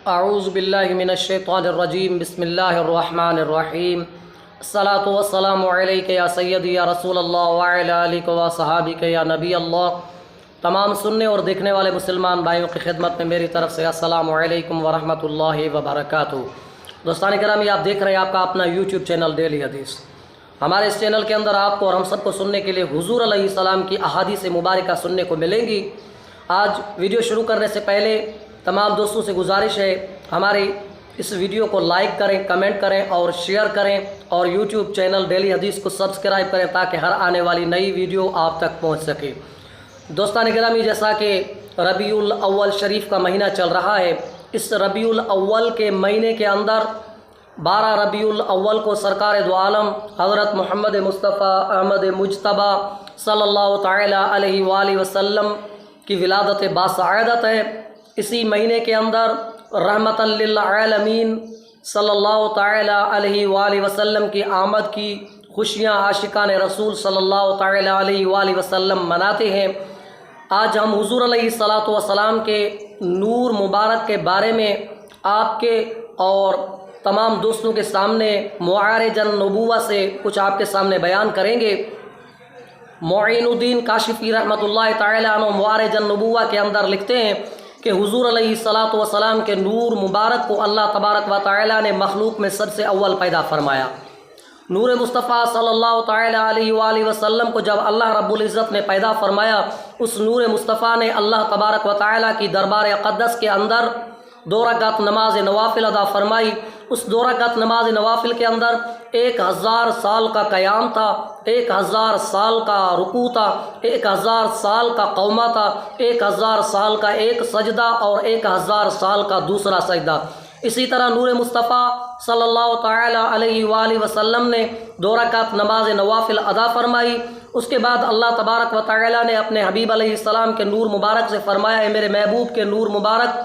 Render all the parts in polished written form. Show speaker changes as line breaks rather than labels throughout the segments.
اعوذ باللہ من الشیطان الرجیم بسم اللہ الرحمن الرحیم الصلاۃ والسلام علیک یا سیدی یا رسول اللہ وعلی آلک و صحابک یا نبی اللہ۔ تمام سننے اور دیکھنے والے مسلمان بھائیوں کی خدمت میں میری طرف سے السلام علیکم ورحمۃ اللہ وبرکاتہ۔ دوستان گرامی، آپ دیکھ رہے ہیں آپ کا اپنا یوٹیوب چینل ڈیلی حدیث۔ ہمارے اس چینل کے اندر آپ کو اور ہم سب کو سننے کے لیے حضور علیہ السلام کی احادیث مبارکہ سننے کو ملیں گی۔ آج ویڈیو شروع کرنے سے پہلے تمام دوستوں سے گزارش ہے، ہماری اس ویڈیو کو لائک کریں، کمنٹ کریں اور شیئر کریں، اور یوٹیوب چینل ڈیلی حدیث کو سبسکرائب کریں تاکہ ہر آنے والی نئی ویڈیو آپ تک پہنچ سکے۔ دوستان گرامی، جیسا کہ ربیع الاول شریف کا مہینہ چل رہا ہے، اس ربیع الاول کے مہینے کے اندر 12 ربیع الاول کو سرکار دو عالم حضرت محمد مصطفیٰ احمد مجتبیٰ صلی اللہ تعالیٰ علیہ وآلہ وسلم کی ولادت باسعادت ہے۔ اسی مہینے کے اندر رحمت للعالمین صلی اللہ تعالیٰ علیہ وآلہ وسلم کی آمد کی خوشیاں عاشقان رسول صلی اللہ تعالیٰ علیہ وآلہ وسلم مناتے ہیں۔ آج ہم حضور علیہ الصلاۃ والسلام کے نور مبارک کے بارے میں آپ کے اور تمام دوستوں کے سامنے معارج النبوہ سے کچھ آپ کے سامنے بیان کریں گے۔ معین الدین کاشفی رحمۃ اللہ تعالیٰ عنہ معارج النبوہ کے اندر لکھتے ہیں کہ حضور علیہ الصلاۃ والسلام کے نور مبارک کو اللہ تبارک و تعالیٰ نے مخلوق میں سب سے اول پیدا فرمایا۔ نور مصطفیٰ صلی اللہ تعالیٰ علیہ وآلہ وسلم کو جب اللہ رب العزت نے پیدا فرمایا، اس نور مصطفیٰ نے اللہ تبارک و تعالیٰ کی دربار اقدس کے اندر 2 رکعت نماز نوافل ادا فرمائی۔ اس 2 رکعت نماز نوافل کے اندر 1000 سال کا قیام تھا، 1000 سال کا رکوع تھا، 1000 سال کا قومہ تھا، 1000 سال کا ایک سجدہ اور 1000 سال کا دوسرا سجدہ۔ اسی طرح نور مصطفیٰ صلی اللہ تعالیٰ علیہ وآلہ وسلم نے 2 رکعت نماز نوافل ادا فرمائی۔ اس کے بعد اللہ تبارک و تعالیٰ نے اپنے حبیب علیہ السلام کے نور مبارک سے فرمایا، اے میرے محبوب کے نور مبارک،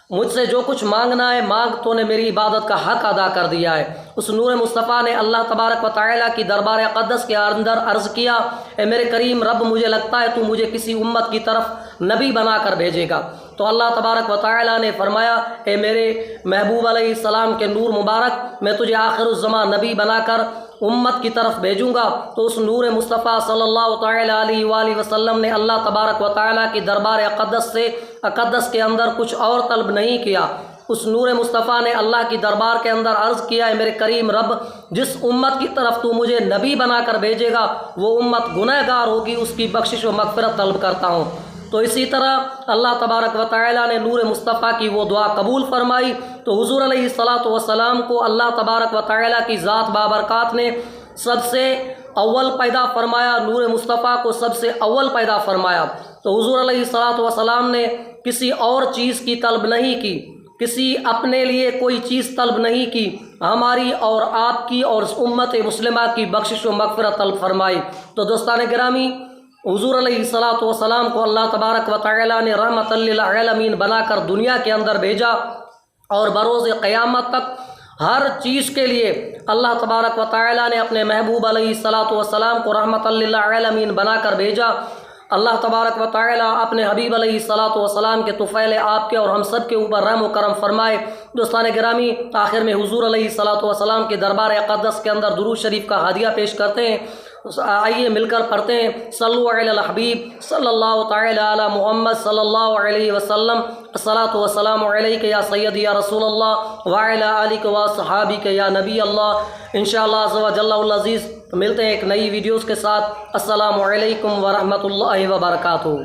مجھ سے جو کچھ مانگنا ہے مانگ، تو نے میری عبادت کا حق ادا کر دیا ہے۔ اس نور مصطفیٰ نے اللہ تبارک و تعالیٰ کی دربار اقدس کے اندر عرض کیا، اے میرے کریم رب، مجھے لگتا ہے تو مجھے کسی امت کی طرف نبی بنا کر بھیجے گا۔ تو اللہ تبارک و تعالیٰ نے فرمایا، اے میرے محبوب علیہ السلام کے نور مبارک، میں تجھے آخر الزمان نبی بنا کر امت کی طرف بھیجوں گا۔ تو اس نور مصطفیٰ صلی اللہ تعالیٰ علیہ وآلہ وسلم نے اللہ تبارک و تعالیٰ کی دربار اقدس کے اندر کچھ اور طلب نہیں کیا۔ اس نور مصطفیٰ نے اللہ کی دربار کے اندر عرض کیا، اے میرے کریم رب، جس امت کی طرف تو مجھے نبی بنا کر بھیجے گا وہ امت گناہ گار ہوگی، اس کی بخشش و مغفرت طلب کرتا ہوں۔ تو اسی طرح اللہ تبارک و تعالیٰ نے نور مصطفیٰ کی وہ دعا قبول فرمائی۔ تو حضور علیہ الصلاۃ والسلام کو اللہ تبارک و تعالیٰ کی ذات بابرکات نے سب سے اول پیدا فرمایا، نور مصطفیٰ کو سب سے اول پیدا فرمایا۔ تو حضور علیہ الصلاۃ والسلام نے کسی اور چیز کی طلب نہیں کی، کسی اپنے لیے کوئی چیز طلب نہیں کی، ہماری اور آپ کی اور امت مسلمہ کی بخشش و مغفرت طلب فرمائی۔ تو دوستان گرامی، حضور علیہ الصلاۃ والسلام کو اللہ تبارک و تعالیٰ نے رحمت للعالمین بنا کر دنیا کے اندر بھیجا، اور بروز قیامت تک ہر چیز کے لیے اللہ تبارک و تعالیٰ نے اپنے محبوب علیہ الصلاۃ والسلام کو رحمت للعالمین بنا کر بھیجا۔ اللہ تبارک و تعالیٰ اپنے حبیب علیہ الصلاۃ والسلام کے طفیل آپ کے اور ہم سب کے اوپر رحم و کرم فرمائے۔ دوستان گرامی، آخر میں حضور علیہ الصلاۃ والسلام کے دربار اقدس کے اندر درود شریف کا ہدیہ پیش کرتے ہیں۔ آئیے مل کر پڑھتے ہیں، صلو علی الحبیب صلی اللہ تعالیٰ علی محمد صلی اللہ علیہ وسلم، الصلاۃ والسلام علیک یا سیدی یا رسول اللہ وعلی آلک و صحابک یا نبی اللہ۔ انشاءاللہ عز و جل العزیز ملتے ہیں ایک نئی ویڈیوز کے ساتھ۔ السلام علیکم ورحمۃ اللہ وبرکاتہ۔